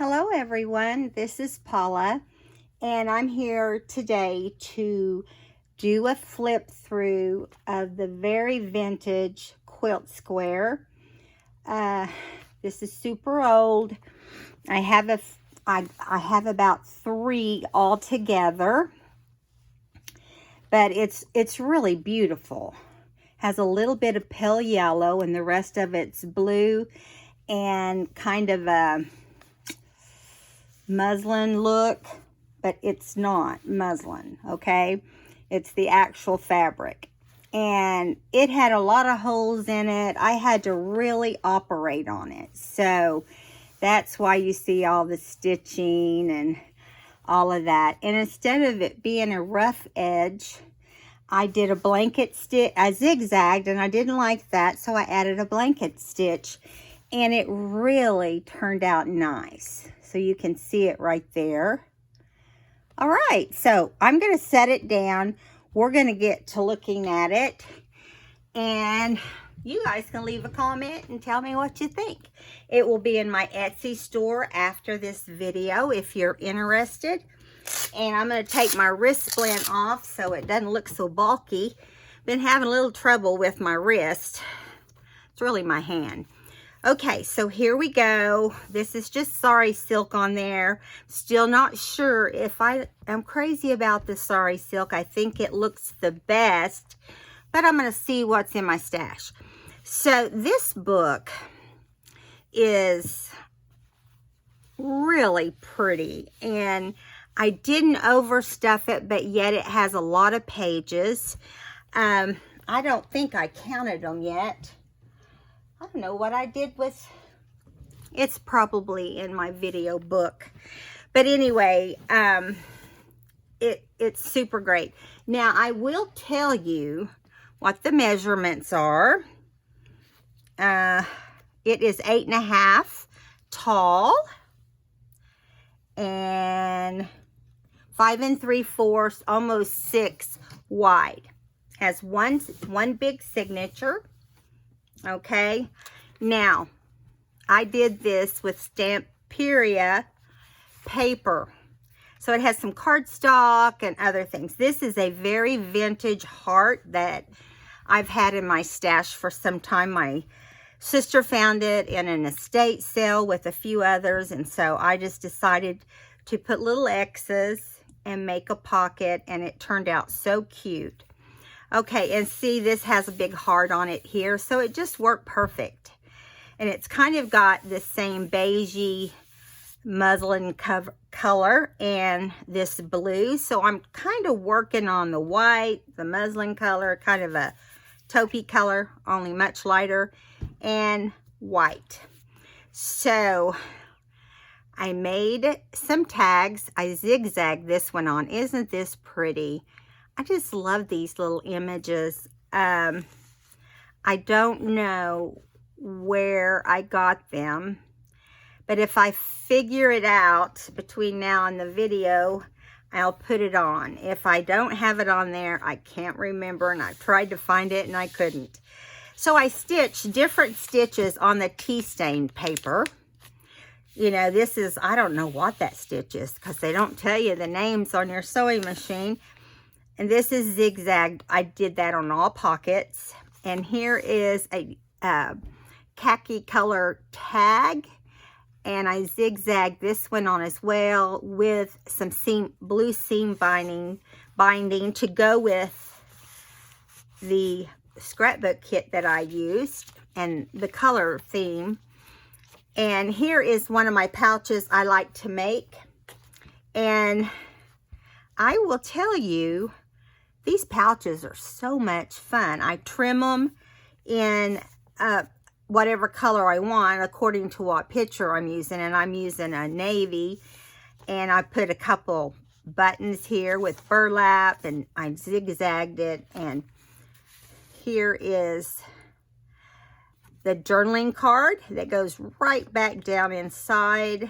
Hello everyone, this is Paula and I'm here today to do a flip through of the very vintage quilt square. This is super old. I have about 3 all together, but it's really beautiful. Has a little bit of pale yellow and the rest of it's blue and kind of a muslin look, but it's not muslin, okay? It's the actual fabric. And it had a lot of holes in it. I had to really operate on it. So that's why you see all the stitching and all of that. And instead of it being a rough edge, I did a blanket stitch. I zigzagged and I didn't like that, so I added a blanket stitch. And it really turned out nice. So you can see it right there. All right, so I'm going to set it down. We're going to get to looking at it. And you guys can leave a comment and tell me what you think. It will be in my Etsy store after this video if you're interested. And I'm going to take my wrist splint off so it doesn't look so bulky. Been having a little trouble with my wrist. It's really my hand. Okay, so here we go. This is just sari silk on there. Still not sure if I am crazy about the sari silk. I think it looks the best, but I'm going to see what's in my stash. So this book is really pretty, and I didn't overstuff it, but yet it has a lot of pages. I don't think I counted them yet. I don't know what I did with, it's probably in my video book. But anyway, it's super great. Now, I will tell you what the measurements are. It is 8.5 tall and 5 3/4, almost 6 wide. Has one big signature. Okay, now I did this with Stamperia paper, so it has some cardstock and other things. This is a very vintage heart that I've had in my stash for some time. My sister found it in an estate sale with a few others, and so I just decided to put little X's and make a pocket, and it turned out so cute. Okay, and see, this has a big heart on it here, so it just worked perfect. And it's kind of got the same beigey muslin color and this blue. So I'm kind of working on the white, the muslin color, kind of a taupey color, only much lighter, and white. So I made some tags. I zigzagged this one on. Isn't this pretty? I just love these little images. I don't know where I got them, but if I figure it out between now and the video, I'll put it on. If I don't have it on there, I can't remember, and I tried to find it and I couldn't. So I stitched different stitches on the tea stained paper. You know, this is, I don't know what that stitch is because they don't tell you the names on your sewing machine. And this is zigzagged. I did that on all pockets. And here is a khaki color tag. And I zigzagged this one on as well with some blue seam binding to go with the scrapbook kit that I used and the color theme. And here is one of my pouches I like to make. And I will tell you, these pouches are so much fun. I trim them in whatever color I want according to what picture I'm using. And I'm using a navy. And I put a couple buttons here with burlap. And I zigzagged it. And here is the journaling card that goes right back down inside.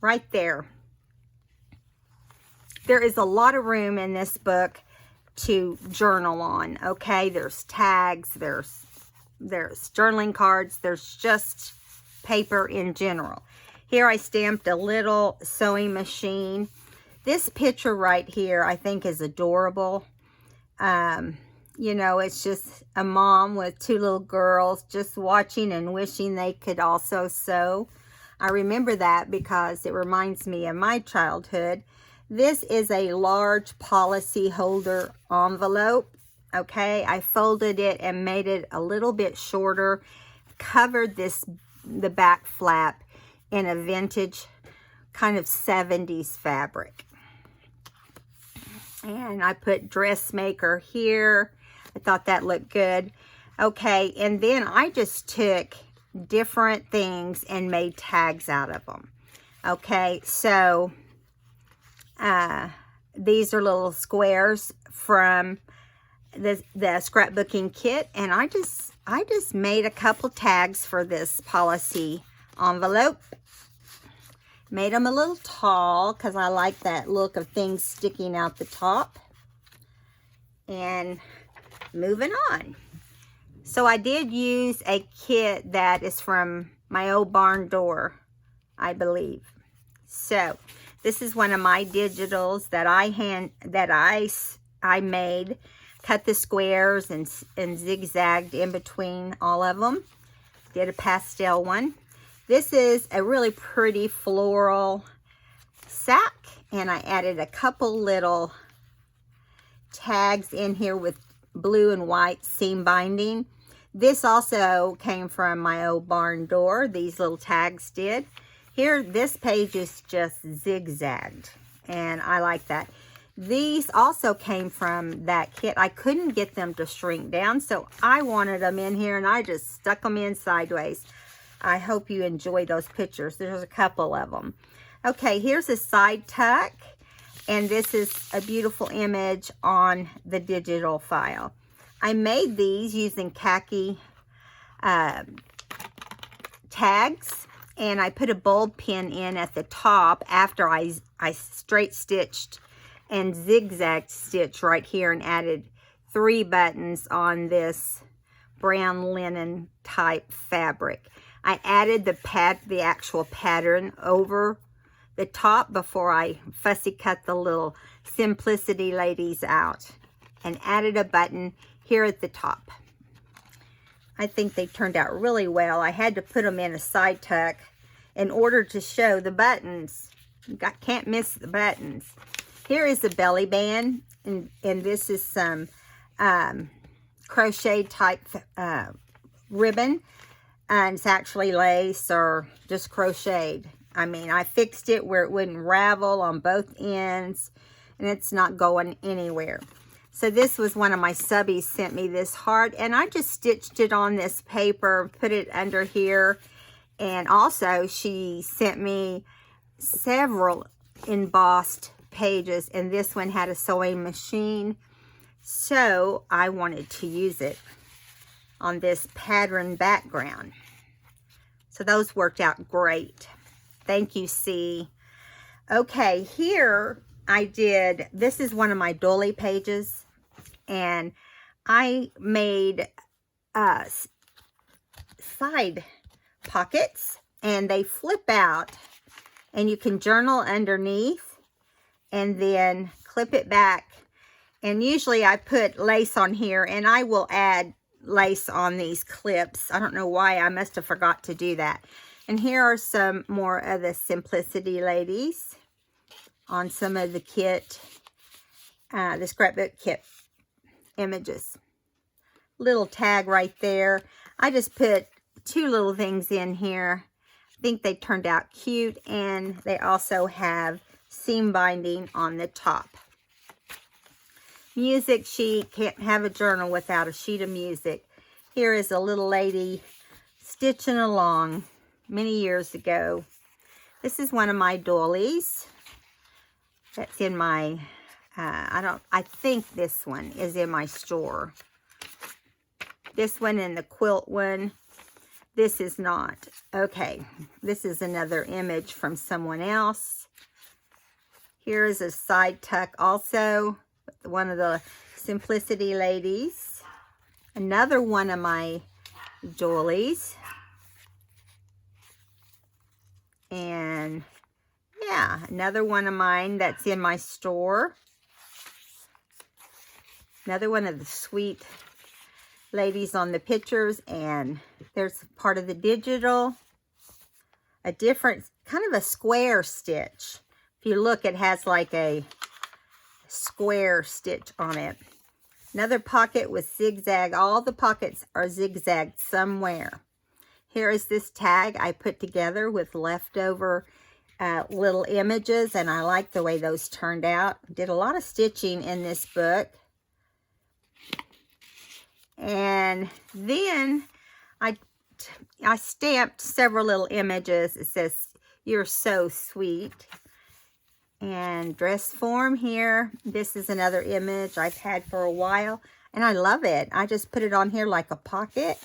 Right there. There is a lot of room in this book to journal on, okay? There's tags, there's journaling cards, there's just paper in general. Here I stamped a little sewing machine. This picture right here I think is adorable. You know, it's just a mom with two little girls just watching and wishing they could also sew. I remember that because it reminds me of my childhood. This is a large policy holder envelope. Okay, I folded it and made it a little bit shorter, covered the back flap in a vintage kind of 70s fabric. And I put dressmaker here. I thought that looked good. Okay, and then I just took different things and made tags out of them. Okay, so these are little squares from the scrapbooking kit, and I just made a couple tags for this policy envelope. Made them a little tall because I like that look of things sticking out the top. And moving on. So I did use a kit that is from my old barn door, I believe. So this is one of my digitals that I made. Cut the squares and zigzagged in between all of them. Did a pastel one. This is a really pretty floral sack, and I added a couple little tags in here with blue and white seam binding. This also came from my old barn door. These little tags did. Here, this page is just zigzagged, and I like that. These also came from that kit. I couldn't get them to shrink down, so I wanted them in here, and I just stuck them in sideways. I hope you enjoy those pictures. There's a couple of them. Okay, here's a side tuck, and this is a beautiful image on the digital file. I made these using khaki tags, and I put a bulb pin in at the top after I straight stitched and zigzag stitch right here and added 3 buttons on this brown linen type fabric. I added the actual pattern over the top before I fussy cut the little Simplicity ladies out, and added a button here at the top. I think they turned out really well. I had to put them in a side tuck in order to show the buttons. Can't miss the buttons. Here is the belly band, and this is some crochet type ribbon, and it's actually lace or just crocheted. I mean, I fixed it where it wouldn't ravel on both ends, and it's not going anywhere. So this was one of my subbies sent me this heart, and I just stitched it on this paper, put it under here, and also she sent me several embossed pages, and this one had a sewing machine, so I wanted to use it on this pattern background. So those worked out great. Thank you, C. Okay, here I did, this is one of my doily pages, and I made side pockets, and they flip out, and you can journal underneath and then clip it back. And usually I put lace on here, and I will add lace on these clips. I don't know why, I must have forgot to do that. And here are some more of the Simplicity ladies on some of the kit, the scrapbook kit images. Little tag right there. I just put 2 little things in here. I think they turned out cute, and they also have seam binding on the top. Music sheet. Can't have a journal without a sheet of music. Here is a little lady stitching along many years ago. This is one of my doilies. That's in my, I think this one is in my store. This one and the quilt one. This is not. Okay, this is another image from someone else. Here is a side tuck also. One of the Simplicity ladies. Another one of my doilies. And yeah, another one of mine that's in my store. Another one of the sweet ladies on the pictures. And there's part of the digital. A different, kind of a square stitch. If you look, it has like a square stitch on it. Another pocket with zigzag. All the pockets are zigzagged somewhere. Here is this tag I put together with leftover little images, and I like the way those turned out. Did a lot of stitching in this book. And then I stamped several little images. It says, "You're so sweet." And dress form here. This is another image I've had for a while, and I love it. I just put it on here like a pocket.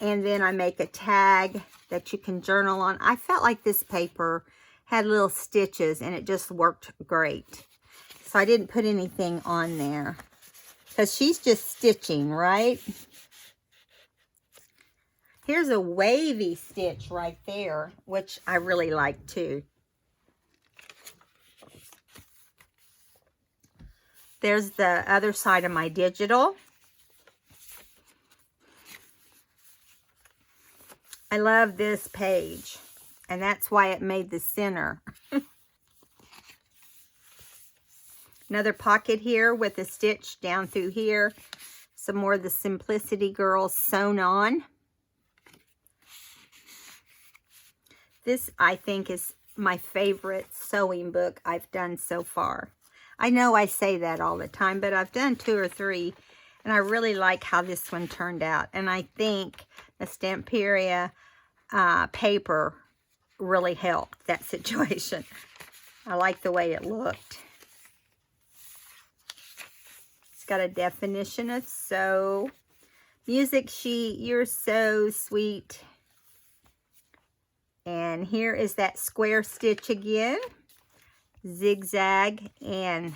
And then I make a tag that you can journal on. I felt like this paper had little stitches, and it just worked great. So I didn't put anything on there, because she's just stitching, right? Here's a wavy stitch right there, which I really like too. There's the other side of my digital. I love this page, and that's why it made the center. Another pocket here with a stitch down through here. Some more of the Simplicity Girls sewn on. This, I think, is my favorite sewing book I've done so far. I know I say that all the time, but I've done 2 or 3, and I really like how this one turned out. And I think the Stamperia paper really helped that situation. I like the way it looked. It's got a definition of sew. Music sheet, "You're so sweet." And here is that square stitch again. Zigzag, and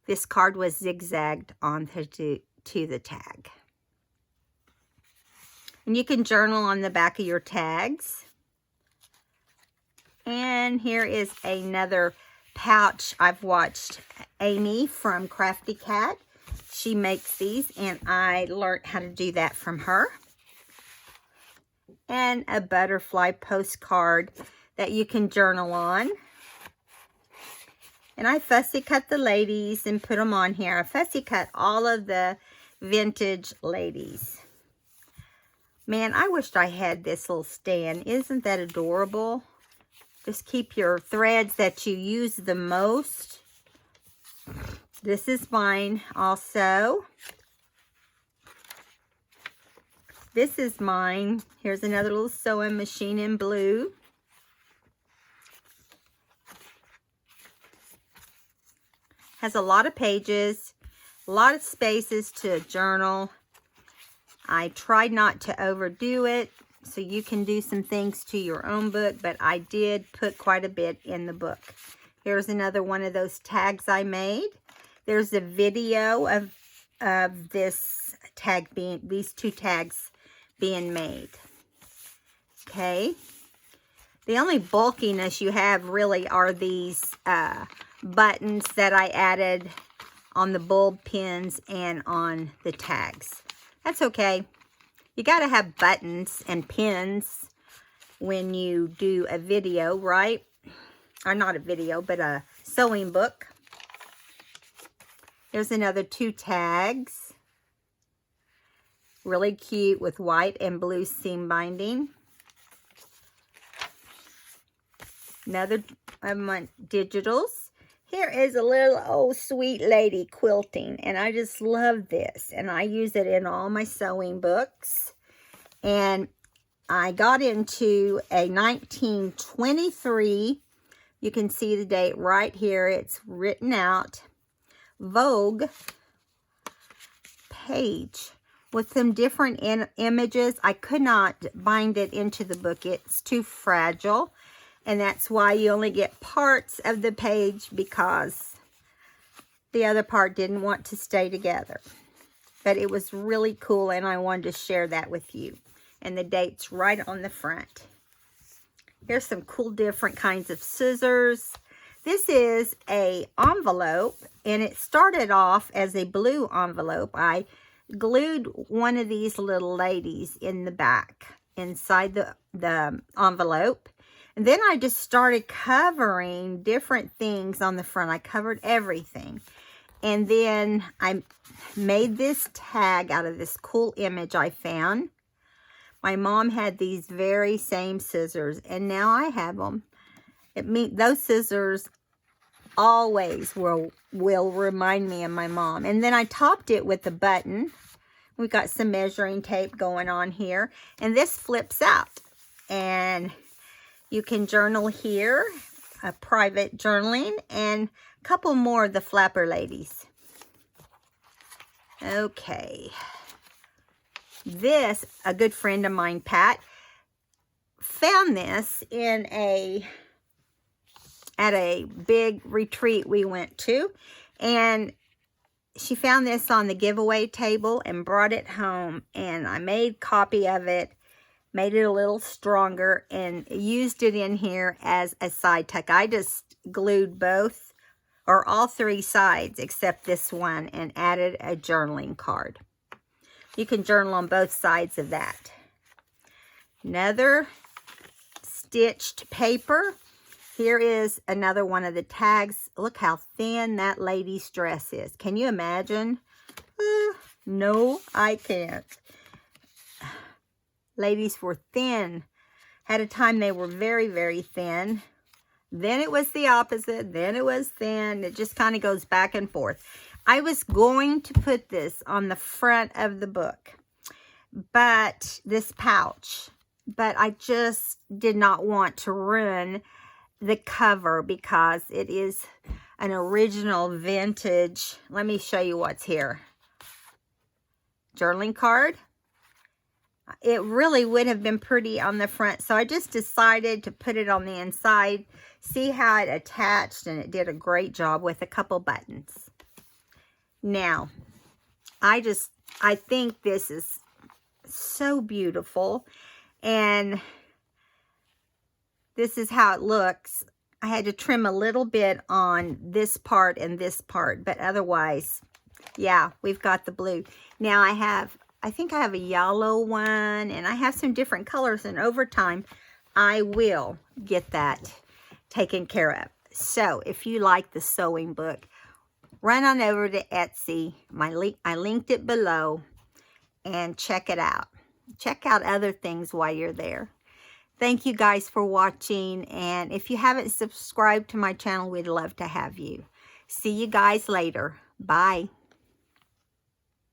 this card was zigzagged onto to the tag. And you can journal on the back of your tags. And here is another pouch. I've watched Amy from Crafty Cat. She makes these, and I learned how to do that from her. And a butterfly postcard that you can journal on. And I fussy cut the ladies and put them on here. I fussy cut all of the vintage ladies. Man, I wished I had this little stand. Isn't that adorable? Just keep your threads that you use the most. This is mine also. This is mine. Here's another little sewing machine in blue. Has a lot of pages, a lot of spaces to journal. I tried not to overdo it, so you can do some things to your own book, but I did put quite a bit in the book. Here's another one of those tags I made. There's a video of this tag being, these 2 tags being made. Okay. The only bulkiness you have really are these buttons that I added on the bulb pins and on the tags. That's okay. You got to have buttons and pins when you do a video, right? Or not a video, but a sewing book. There's another 2 tags. Really cute with white and blue seam binding. Another of my digitals. Here is a little old sweet lady quilting, and I just love this, and I use it in all my sewing books. And I got into a 1923, you can see the date right here, it's written out, Vogue page with some different images. I could not bind it into the book, it's too fragile. And that's why you only get parts of the page, because the other part didn't want to stay together. But it was really cool, and I wanted to share that with you. And the date's right on the front. Here's some cool different kinds of scissors. This is a envelope, and it started off as a blue envelope. I glued one of these little ladies in the back inside the envelope. And then I just started covering different things on the front. I covered everything. And then I made this tag out of this cool image I found. My mom had these very same scissors, and now I have them. Those scissors always will remind me of my mom. And then I topped it with a button. We've got some measuring tape going on here. And this flips out. And you can journal here, a private journaling, and a couple more of the flapper ladies. Okay. This, a good friend of mine, Pat, found this at a big retreat we went to, and she found this on the giveaway table and brought it home, and I made a copy of it, made it a little stronger, and used it in here as a side tuck. I just glued both, or all three sides except this one, and added a journaling card. You can journal on both sides of that. Another stitched paper. Here is another one of the tags. Look how thin that lady's dress is. Can you imagine? No, I can't. Ladies were thin. At a time they were very, very thin. Then it was the opposite. Then it was thin. It just kind of goes back and forth. I was going to put this on the front of the book, but this pouch, but I just did not want to ruin the cover because it is an original vintage. Let me show you what's here. Journaling card. It really would have been pretty on the front, so I just decided to put it on the inside. See how it attached, and it did a great job with a couple buttons. Now, I think this is so beautiful, and this is how it looks. I had to trim a little bit on this part and this part, but otherwise, yeah, we've got the blue. Now I think I have a yellow one, and I have some different colors, and over time, I will get that taken care of. So, if you like the sewing book, run on over to Etsy. I linked it below, and check it out. Check out other things while you're there. Thank you guys for watching, and if you haven't subscribed to my channel, we'd love to have you. See you guys later. Bye.